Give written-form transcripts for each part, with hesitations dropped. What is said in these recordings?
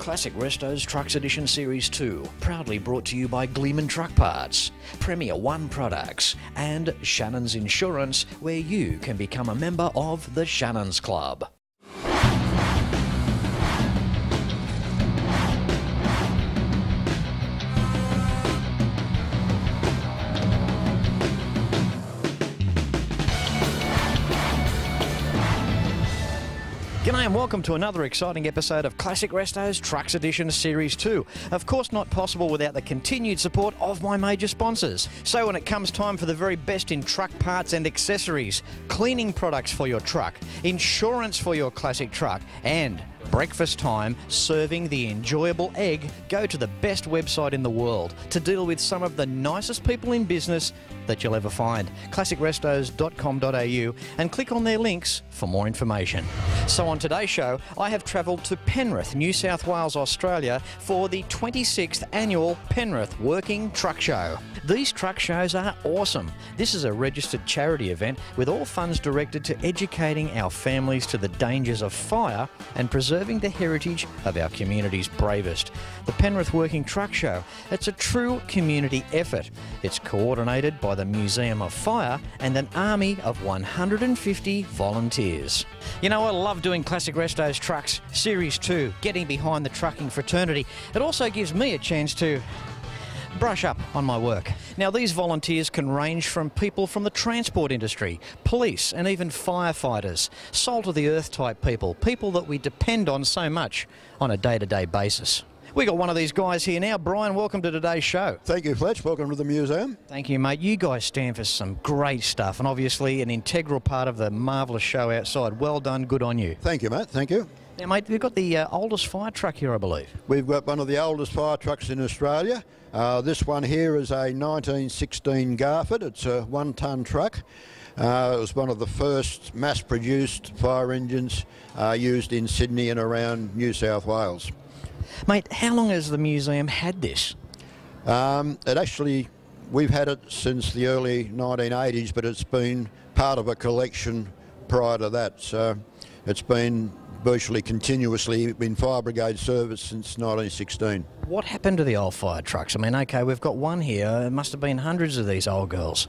Classic Restos Trucks Edition Series 2, proudly brought to you by Gleeman Truck Parts, Premier One Products, and Shannons Insurance, where you can become a member of the Shannons Club. G'day and welcome to another exciting episode of Classic Restos Trucks Edition Series 2. Of course not possible without the continued support of my major sponsors. So when it comes time for the very best in truck parts and accessories, cleaning products for your truck, insurance for your classic truck, and breakfast time serving the enjoyable egg, go to the best website in the world to deal with some of the nicest people in business that you'll ever find. ClassicRestos.com.au and click on their links for more information. So on today's show, I have travelled to Penrith, New South Wales, Australia for the 26th annual Penrith Working Truck Show. These truck shows are awesome. This is a registered charity event with all funds directed to educating our families to the dangers of fire and preserving the heritage of our community's bravest. The Penrith Working Truck Show, it's a true community effort. It's coordinated by the Museum of Fire and an army of 150 volunteers. You know, I love doing Classic Restos Trucks Series 2, getting behind the trucking fraternity. It also gives me a chance to brush up on my work. Now, these volunteers can range from people from the transport industry, police and even firefighters, salt of the earth type people, people that we depend on so much on a day-to-day basis. We got one of these guys here now. Brian, welcome to today's show. Thank you, Fletch. Welcome to the museum. Thank you, mate. You guys stand for some great stuff and obviously an integral part of the marvellous show outside. Well done. Good on you. Thank you, mate. Thank you. Now, mate, we've got the oldest fire truck here, I believe. We've got one of the oldest fire trucks in Australia. This one here is a 1916 Garford. It's a 1-tonne truck. It was one of the first mass-produced fire engines used in Sydney and around New South Wales. Mate, how long has the museum had this? We've had it since the early 1980s, but it's been part of a collection prior to that. So it's been virtually continuously in fire brigade service since 1916. What happened to the old fire trucks? I mean, okay, we've got one here. There must have been hundreds of these old girls.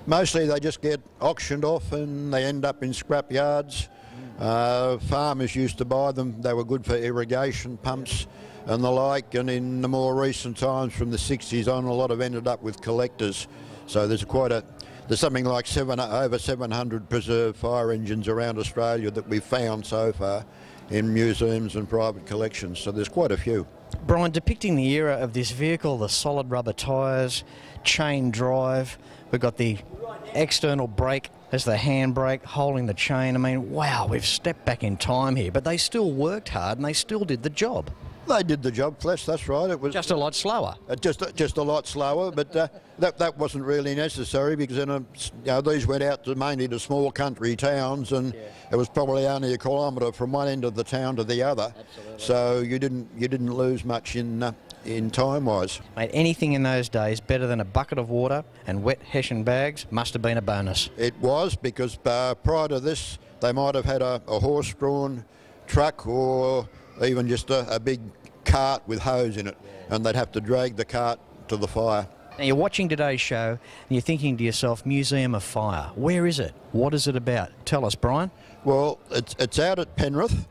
Mostly they just get auctioned off and they end up in scrap yards. Farmers used to buy them. They were good for irrigation pumps and the like, and in the more recent times from the 60s on, a lot have ended up with collectors. So there's something like over 700 preserved fire engines around Australia that we've found so far in museums and private collections, so there's quite a few. Brian, depicting the era of this vehicle, the solid rubber tyres, chain drive, we've got the external brake as the handbrake holding the chain. I mean, wow, we've stepped back in time here, but they still worked hard and they still did the job. They did the job, Flesh, that's right. It was just a lot slower. Just a lot slower, but that wasn't really necessary because these went out mainly to small country towns, and it was probably only a kilometre from one end of the town to the other. Absolutely. So you didn't lose much in time-wise. Mate, anything in those days better than a bucket of water and wet Hessian bags must have been a bonus. It was, because prior to this they might have had a horse-drawn truck or even just a big cart with hose in it, and they'd have to drag the cart to the fire. Now you're watching today's show and you're thinking to yourself, Museum of Fire, where is it? What is it about? Tell us, Brian. Well, it's out at Penrith,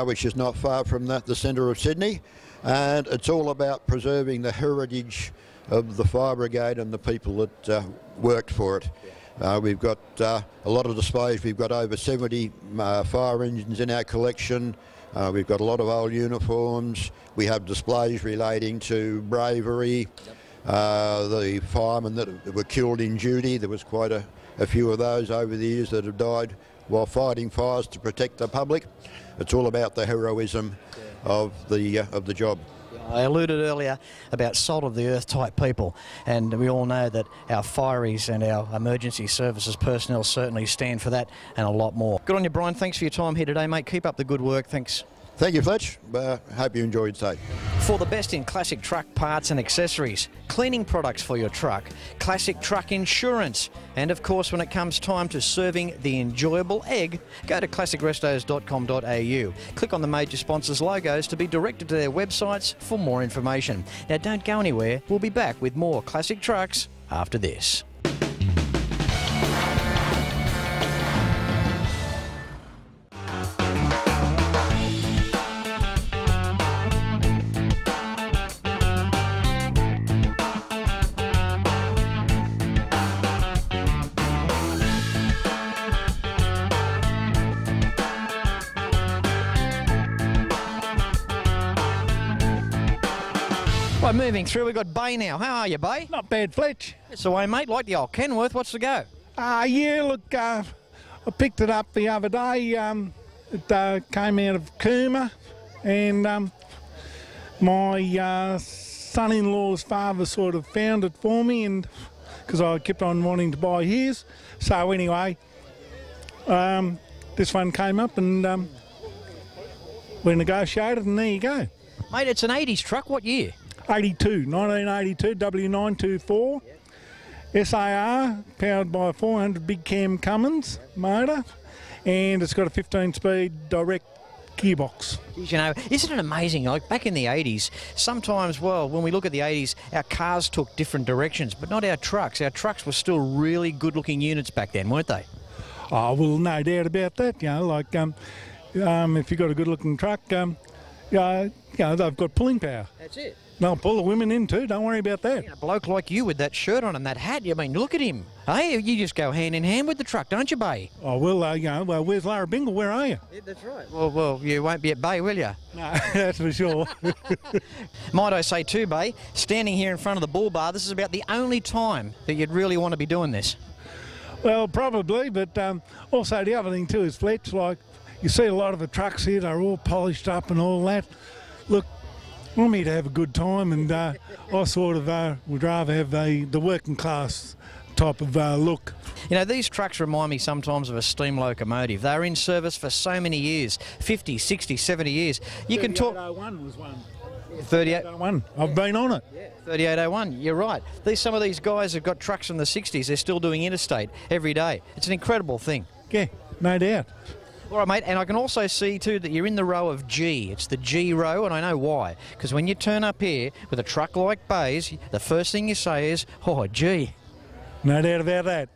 which is not far from the centre of Sydney, and it's all about preserving the heritage of the fire brigade and the people that worked for it. We've got a lot of displays. We've got over 70 fire engines in our collection. We've got a lot of old uniforms. We have displays relating to bravery, the firemen that were killed in duty. There was quite a few of those over the years that have died while fighting fires to protect the public. It's all about the heroism of the job. I alluded earlier about salt of the earth type people, and we all know that our fireys and our emergency services personnel certainly stand for that and a lot more. Good on you, Brian. Thanks for your time here today, mate. Keep up the good work. Thanks. Thank you, Fletch. Hope you enjoyed today. For the best in classic truck parts and accessories, cleaning products for your truck, classic truck insurance, and of course when it comes time to serving the enjoyable egg, go to classicrestos.com.au. Click on the major sponsors' logos to be directed to their websites for more information. Now don't go anywhere, we'll be back with more classic trucks after this. Right, moving through, we've got Bay now. How are you, Bay? Not bad, Fletch. It's the way, mate. Like the old Kenworth. What's the go? Yeah, look, I picked it up the other day. It came out of Cooma, and my son-in-law's father sort of found it for me, and because I kept on wanting to buy his. So anyway, this one came up, and we negotiated, and there you go. Mate, it's an 80s truck. What year? 1982, W924, SAR, powered by a 400 big cam Cummins motor, and it's got a 15-speed direct gearbox. You know, isn't it amazing? Like back in the 80s, sometimes, well, when we look at the 80s, our cars took different directions, but not our trucks. Our trucks were still really good-looking units back then, weren't they? Oh, well, no doubt about that. You know, like if you've got a good-looking truck, you know, they've got pulling power. That's it. They'll pull the women in too, don't worry about that. A bloke like you with that shirt on and that hat, I mean, look at him. Hey, you just go hand in hand with the truck, don't you, Bay? Oh, well, you know, well, where's Lara Bingle? Where are you? Yeah, that's right. Well, you won't be at Bay, will you? No, that's for sure. Might I say too, Bay, standing here in front of the bull bar, this is about the only time that you'd really want to be doing this. Well, probably, but also the other thing too is, Fletch, like, you see a lot of the trucks here, they're all polished up and all that. Look, I want me to have a good time, and I sort of would rather have the working class type of look. You know, these trucks remind me sometimes of a steam locomotive. They were in service for so many years, 50, 60, 70 years. You can talk... 3801 was one. 3801. I've been on it. Yeah, 3801, you're right. Some of these guys have got trucks from the 60s. They're still doing interstate every day. It's an incredible thing. Yeah, no doubt. All right, mate, and I can also see, too, that you're in the row of G. It's the G row, and I know why. Because when you turn up here with a truck like Bay's, the first thing you say is, oh, G. No doubt about that.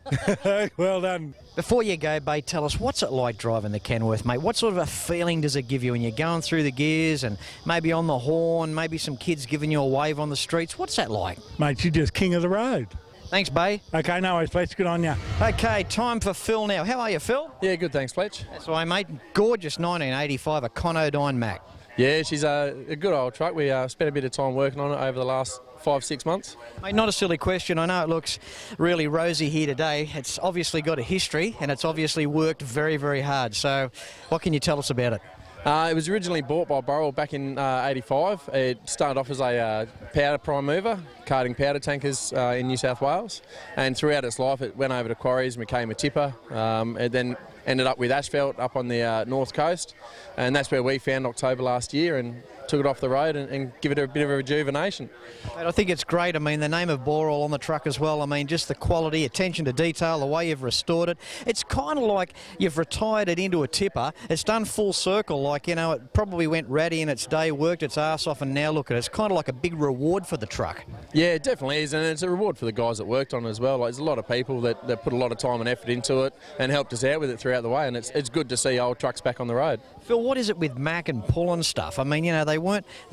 Well done. Before you go, Bay, tell us, what's it like driving the Kenworth, mate? What sort of a feeling does it give you when you're going through the gears and maybe on the horn, maybe some kids giving you a wave on the streets? What's that like? Mate, you're just king of the road. Thanks, Bay. Okay, no worries, Fletch. Good on you. Okay, time for Phil now. How are you, Phil? Yeah, good, thanks, Fletch. That's right, mate. Gorgeous 1985, a Canodel Mac. Yeah, she's a good old truck. We spent a bit of time working on it over the last 5-6 months. Mate, not a silly question. I know it looks really rosy here today. It's obviously got a history, and it's obviously worked very, very hard. So what can you tell us about it? It was originally bought by Burrell back in 85. It started off as a powder prime mover, carting powder tankers in New South Wales. And throughout its life, it went over to quarries and became a tipper. It then ended up with asphalt up on the north coast. And that's where we found October last year and took it off the road and give it a bit of a rejuvenation. Mate, I think it's great. I mean, the name of Boral on the truck as well. I mean, just the quality, attention to detail, the way you've restored it. It's kind of like you've retired it into a tipper. It's done full circle, like, you know, it probably went ratty in its day, worked its arse off, and now look at it. It's kind of like a big reward for the truck. Yeah, it definitely is, and it's a reward for the guys that worked on it as well. Like, there's a lot of people that put a lot of time and effort into it and helped us out with it throughout the way, and it's good to see old trucks back on the road. Phil, what is it with Mac and pull and stuff? I mean, you know, they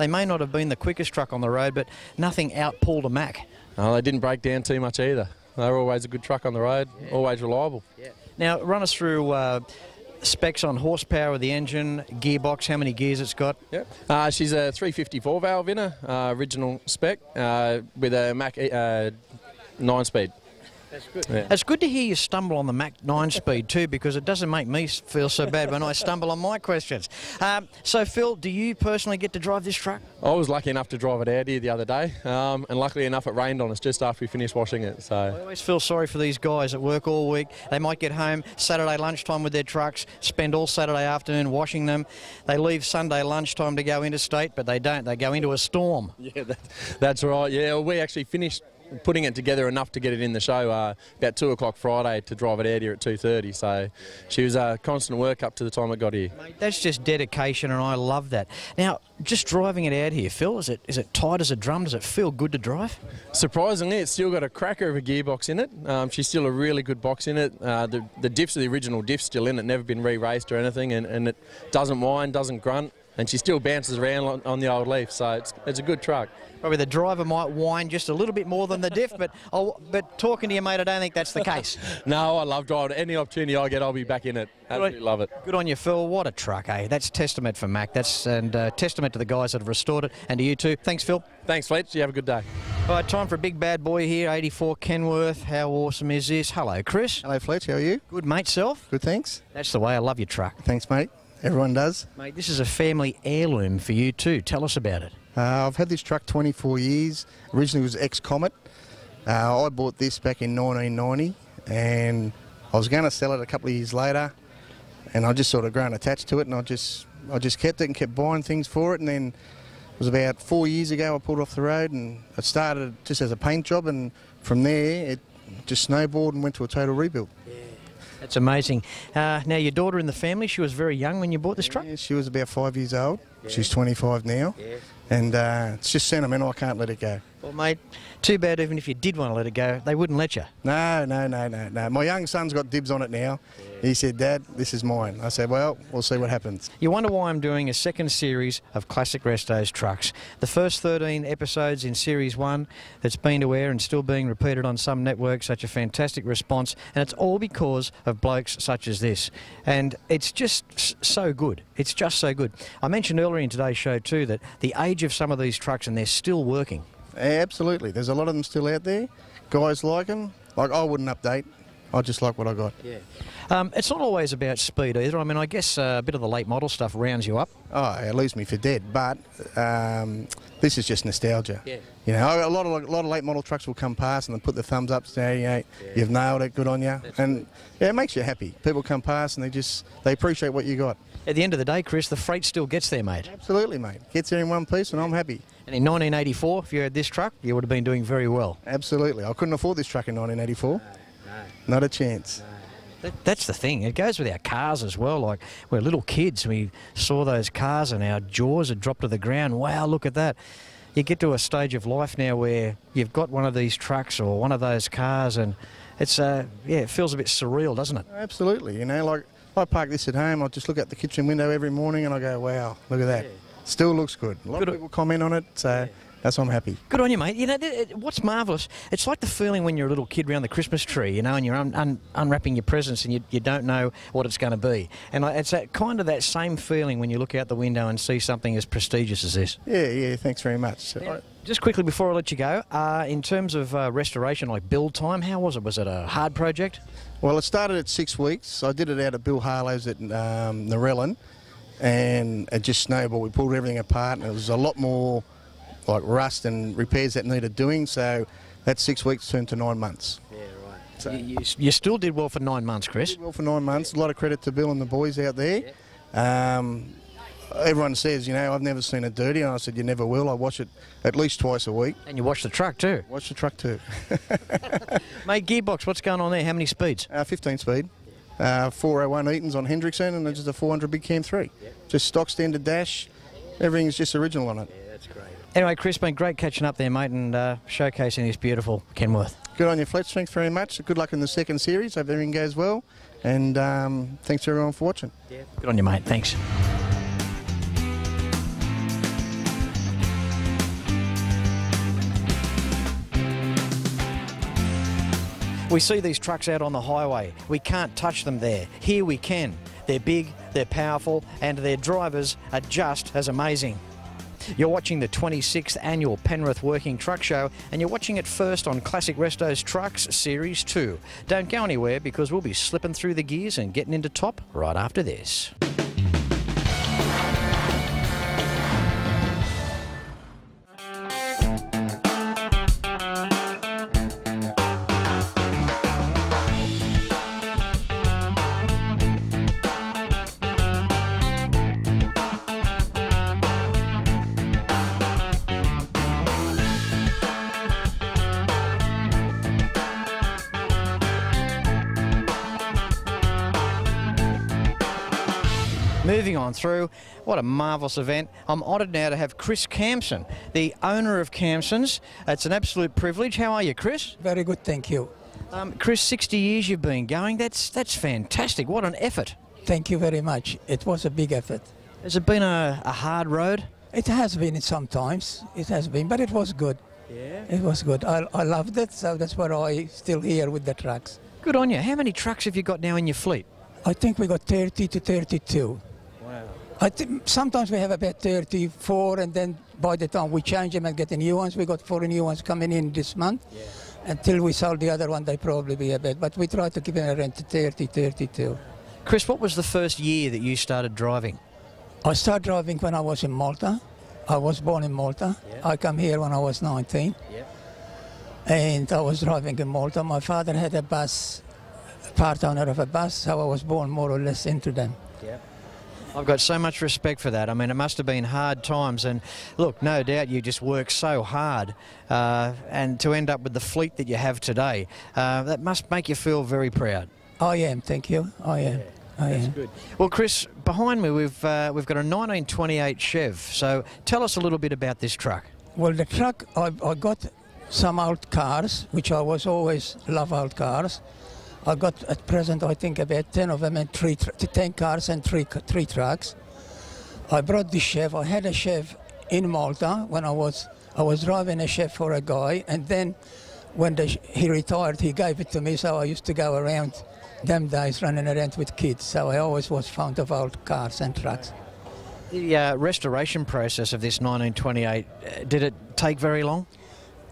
may not have been the quickest truck on the road, but nothing out-pulled a Mac. No, they didn't break down too much either. They were always a good truck on the road, always reliable. Yeah. Now, run us through specs on horsepower of the engine, gearbox, how many gears it's got. Yep. She's a 354 valve in her, original spec, with a Mac 9-speed. That's good. Yeah. It's good to hear you stumble on the Mac 9-speed too, because it doesn't make me feel so bad when I stumble on my questions. So, Phil, do you personally get to drive this truck? I was lucky enough to drive it out here the other day, and luckily enough it rained on us just after we finished washing it. I So always feel sorry for these guys that work all week. They might get home Saturday lunchtime with their trucks, spend all Saturday afternoon washing them. They leave Sunday lunchtime to go interstate, but they don't. They go into a storm. yeah, that's right. Yeah, well, we actually finished putting it together enough to get it in the show about 2 o'clock Friday to drive it out here at 2:30. So she was constant work up to the time it got here. Mate, that's just dedication, and I love that. Now, just driving it out here, Phil, is it tight as a drum? Does it feel good to drive? Surprisingly, it's still got a cracker of a gearbox in it. She's still a really good box in it. The diffs, the original diff's still in it, never been re-raced or anything, and it doesn't whine, doesn't grunt, and she still bounces around on the old Leaf. So it's a good truck. Probably the driver might whine just a little bit more than the diff, but talking to you, mate, I don't think that's the case. No, I love driving. Any opportunity I get, I'll be back in it. Absolutely love it. Good on you, Phil. What a truck, eh? That's testament for Mac. That's testament to the guys that have restored it, and to you too. Thanks, Phil. Thanks, Fletch. You have a good day. All right, time for a big bad boy here, 84 Kenworth. How awesome is this? Hello, Chris. Hello, Fletch. How are you? Good, mate, self? Good, thanks. That's the way. I love your truck. Thanks, mate. Everyone does. Mate, this is a family heirloom for you too. Tell us about it. I've had this truck 24 years. Originally it was ex-Comet. I bought this back in 1990 and I was going to sell it a couple of years later, and I just sort of grown attached to it, and I just kept it and kept buying things for it. And then it was about 4 years ago I pulled off the road, and it started just as a paint job, and from there it just snowballed and went to a total rebuild. That's amazing. Now, your daughter in the family, she was very young when you bought this truck? Yeah, she was about 5 years old. Yeah. She's 25 now. Yeah. And it's just sentimental. I can't let it go. Well, mate, too bad even if you did want to let it go, they wouldn't let you. No. My young son's got dibs on it now. Yeah. He said, Dad, this is mine. I said, well, we'll see what happens. You wonder why I'm doing a second series of Classic Restos trucks. The first 13 episodes in Series 1 that's been to air and still being repeated on some networks, such a fantastic response, and it's all because of blokes such as this. And it's just so good. It's just so good. I mentioned earlier in today's show too that the age of some of these trucks, and they're still working. Absolutely. There's a lot of them still out there. Guys like them. Like, I wouldn't update. I just like what I got. Yeah. It's not always about speed either. I mean, I guess a bit of the late model stuff rounds you up. Oh, it leaves me for dead. But this is just nostalgia. Yeah. You know, a lot of late model trucks will come past and they'll put their thumbs up, say, you've nailed it, good on you. That's and good. Yeah, it makes you happy. People come past and they appreciate what you got. At the end of the day, Chris, the freight still gets there, mate. Absolutely, mate. Gets there in one piece and I'm happy. And in 1984, if you had this truck, you would have been doing very well. Absolutely. I couldn't afford this truck in 1984. No. Not a chance. That's the thing. It goes with our cars as well. Like, we're little kids. We saw those cars and our jaws had dropped to the ground. Wow, look at that. You get to a stage of life now where you've got one of these trucks or one of those cars, and it's it feels a bit surreal, doesn't it? Absolutely. You know, like, I park this at home, I just look out the kitchen window every morning and I go, wow, look at that. Yeah. Still looks good. A lot of people comment on it, so that's why I'm happy. Good on you, mate. You know, what's marvellous, it's like the feeling when you're a little kid around the Christmas tree, you know, and you're unwrapping your presents and you don't know what it's going to be. And it's kind of that same feeling when you look out the window and see something as prestigious as this. Yeah, thanks very much. Now, just quickly before I let you go, in terms of restoration, like build time, how was it? Was it a hard project? Well, it started at 6 weeks. I did it out at Bill Harlow's at Narellan, and it just snowballed. We pulled everything apart, and it was a lot more like rust and repairs that needed doing, so that 6 weeks turned to 9 months. Yeah, right. So you still did well for 9 months, Chris. Did well for 9 months. A lot of credit to Bill and the boys out there. Yeah. Everyone says, you know, I've never seen it dirty, and I said, you never will. I wash it at least twice a week. And you wash the truck too? Wash the truck too. Mate, gearbox, what's going on there? How many speeds? 15 speed. 401 Eatons on Hendrickson, and it's just a 400 Big Cam 3. Yep. Just stock standard dash. Everything's just original on it. Yeah, that's great. Anyway, Chris, been great catching up there, mate, and showcasing this beautiful Kenworth. Good on you, Fletch. Thanks very much. Good luck in the second series. Hope everything goes well. And thanks to everyone for watching. Yeah. Good on you, mate. Thanks. We see these trucks out on the highway. We can't touch them there. Here we can. They're big, they're powerful, and their drivers are just as amazing. You're watching the 26th annual Penrith Working Truck Show, and you're watching it first on Classic Restos Trucks Series 2. Don't go anywhere, because we'll be slipping through the gears and getting into top right after this. Moving on through, what a marvellous event. I'm honoured now to have Chris Campson, the owner of Campson's. It's an absolute privilege. How are you, Chris? Very good, thank you. Chris, 60 years you've been going. That's fantastic. What an effort. Thank you very much. It was a big effort. Has it been a hard road? It has been sometimes. It has been, but it was good. Yeah. It was good. I loved it, so that's why I'm still here with the trucks. Good on you. How many trucks have you got now in your fleet? I think we got 30 to 32. Wow. I think sometimes we have about 34, and then by the time we change them and get the new ones, we got 4 new ones coming in this month. Yeah. Until we sell the other one, they probably be a bit, but we try to keep it around 30, 32. Chris, what was the first year that you started driving? I started driving when I was in Malta. I was born in Malta. Yeah. I came here when I was 19. Yeah. And I was driving in Malta. My father had a bus, part owner of a bus, so I was born more or less into them. Yeah. I've got so much respect for that. I mean, it must have been hard times, and look, no doubt you just work so hard, and to end up with the fleet that you have today, that must make you feel very proud. I am, thank you. I am. I am. Good. Well, Chris, behind me we've got a 1928 Chev. So tell us a little bit about this truck. Well, the truck, I got some old cars, which I was always love old cars. I got at present, I think, about 10 of them and 10 cars and three trucks. I brought the Chev. I had a Chev in Malta when I was driving a Chev for a guy, and then when he retired, he gave it to me. So I used to go around them days running around with kids. So I always was fond of old cars and trucks. The restoration process of this 1928, did it take very long?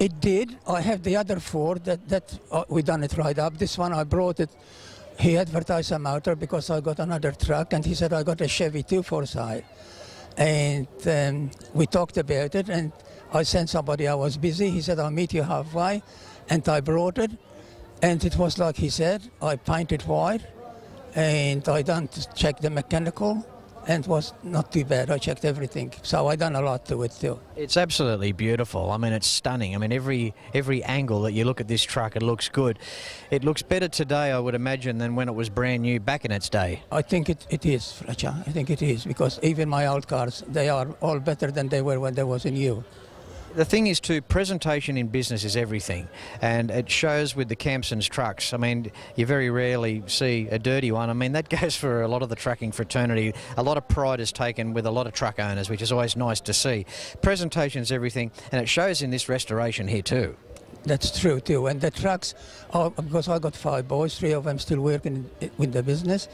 It did. I have the other 4 that we done it right up. This one I brought it. He advertised a motor because I got another truck, and he said I got a Chevy 2 for sale. And we talked about it, and I sent somebody. I was busy. He said I'll meet you halfway, and I brought it. And it was like he said. I painted white, and I done to check the mechanical. And it was not too bad. I checked everything. So I done a lot to it too. It's absolutely beautiful. I mean, it's stunning. I mean, every angle that you look at this truck, it looks good. It looks better today, I would imagine, than when it was brand new back in its day. I think it is, Fletcher. I think it is, because even my old cars, they are all better than they were when they was new. The thing is, too, presentation in business is everything, and it shows with the Campson's trucks. I mean, you very rarely see a dirty one. I mean, that goes for a lot of the trucking fraternity. A lot of pride is taken with a lot of truck owners, which is always nice to see. Presentation is everything, and it shows in this restoration here too. That's true too. And the trucks, because I got 5 boys, 3 of them still working with the business,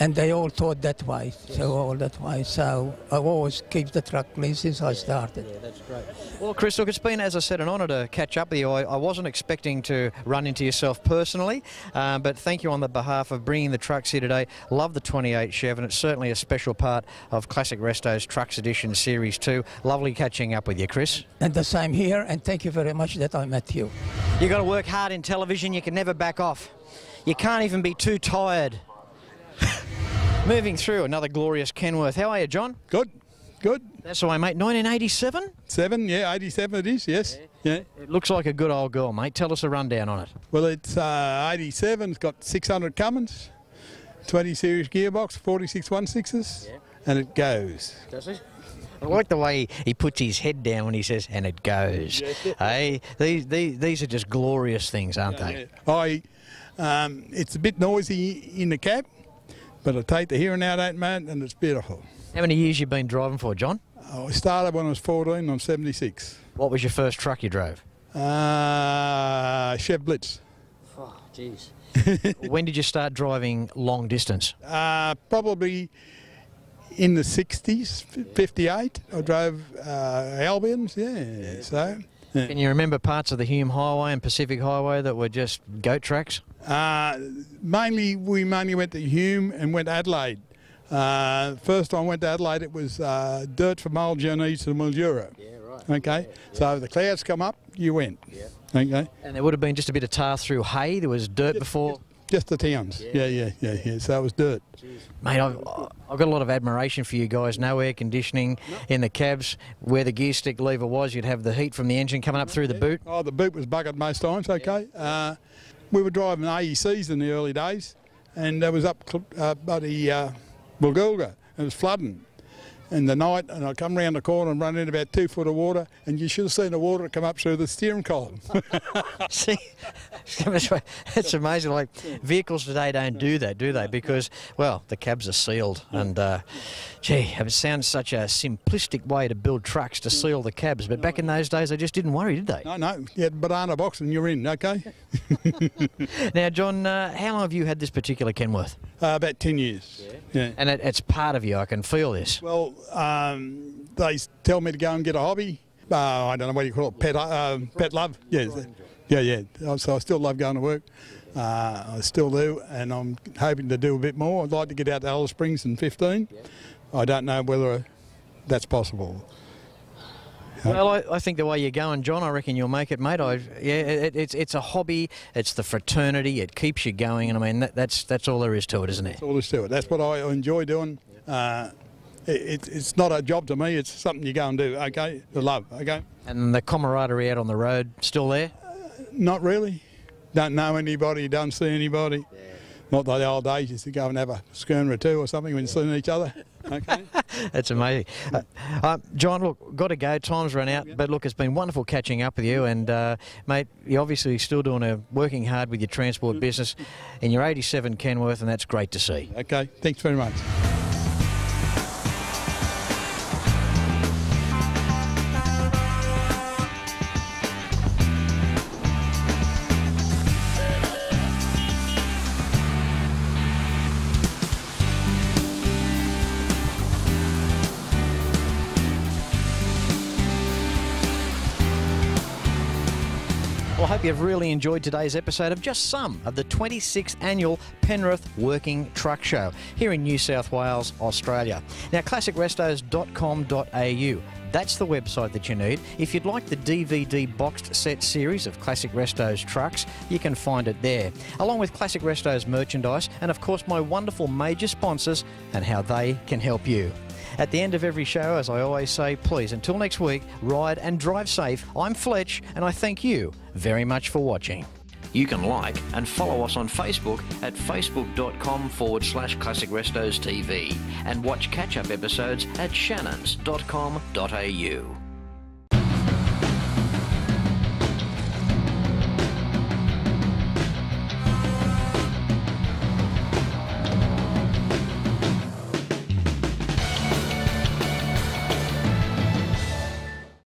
and they all taught that way. Yes. So all that way. So I always keep the truck clean since I started. Yeah, that's great. Well, Chris, look, it's been, as I said, an honour to catch up with you. I wasn't expecting to run into yourself personally, but thank you on the behalf of bringing the trucks here today. Love the 28 Chev, and it's certainly a special part of Classic Restos Trucks Edition Series 2. Lovely catching up with you, Chris. And the same here, and thank you very much that I met you. You've got to work hard in television. You can never back off. You can't even be too tired. Moving through, another glorious Kenworth. How are you, John? Good, good. That's the way, mate. 1987? 87 it is, yes. Yeah. It looks like a good old girl, mate. Tell us a rundown on it. Well, it's 87. It's got 600 Cummins, 20 series gearbox, 46 1/6s, and it goes. Does it? I like the way he puts his head down when he says, and it goes. Hey, these are just glorious things, aren't they? Yeah. It's a bit noisy in the cab, but I take the hearing out at mate, and it's beautiful. How many years you been driving for, John? I started when I was 14. I'm 76. What was your first truck you drove? Chev Blitz. Oh, jeez. When did you start driving long distance? Probably in the 60s, 58. I drove Albions, yeah. So. Yeah. Can you remember parts of the Hume Highway and Pacific Highway that were just goat tracks? We mainly went to Hume and went to Adelaide. First time I went to Adelaide, it was dirt from Old Journeys to Mildura. Yeah, right. Okay, so the clouds come up, you went. Yeah. Okay. And there would have been just a bit of tar through hay. There was dirt before. Just the towns. Yeah. So it was dirt. Mate, I've got a lot of admiration for you guys. No air conditioning in the cabs. Where the gear stick lever was, you'd have the heat from the engine coming up through the boot. Oh, the boot was buggered most times, okay. We were driving AECs in the early days, and there was up by the Bulgulga. It was flooding in the night, and I come round the corner and run in about 2 foot of water, and you should have seen the water come up through the steering column. See, it's amazing. Like, vehicles today don't do that, do they? Because, well, the cabs are sealed, and gee, it sounds such a simplistic way to build trucks, to seal the cabs. But back in those days, they just didn't worry, did they? No, you had a banana box and you're in, okay? Now, John, how long have you had this particular Kenworth? About 10 years. Yeah. And it's part of you, I can feel this. Well, they tell me to go and get a hobby. I don't know what you call it, pet love. Yeah. So I still love going to work. I still do, and I'm hoping to do a bit more. I'd like to get out to Alice Springs in 15. I don't know whether that's possible. Well, I think the way you're going, John, I reckon you'll make it, mate. It's a hobby. It's the fraternity. It keeps you going, and I mean that's all there is to it, isn't it? That's all there is to it. That's what I enjoy doing. It's not a job to me. It's something you go and do. Okay, the love. Okay. And the camaraderie out on the road still there? Not really. Don't know anybody. Don't see anybody. Yeah. Not like the old days used to go and have a schooner or two or something when seeing each other. Okay. That's amazing. John, look, got to go. Time's run out. But look, it's been wonderful catching up with you. And, mate, you're obviously still working hard with your transport business in your 87 Kenworth, and that's great to see. Okay. Thanks very much. Well, I hope you've really enjoyed today's episode of just some of the 26th annual Penrith Working Truck Show here in New South Wales, Australia. Now, classicrestos.com.au. That's the website that you need. If you'd like the DVD boxed set series of Classic Restos trucks, you can find it there, along with Classic Restos merchandise and, of course, my wonderful major sponsors and how they can help you. At the end of every show, as I always say, please, until next week, ride and drive safe. I'm Fletch, and I thank you very much for watching. You can like and follow us on Facebook at facebook.com/Classic Restos TV and watch catch-up episodes at shannons.com.au.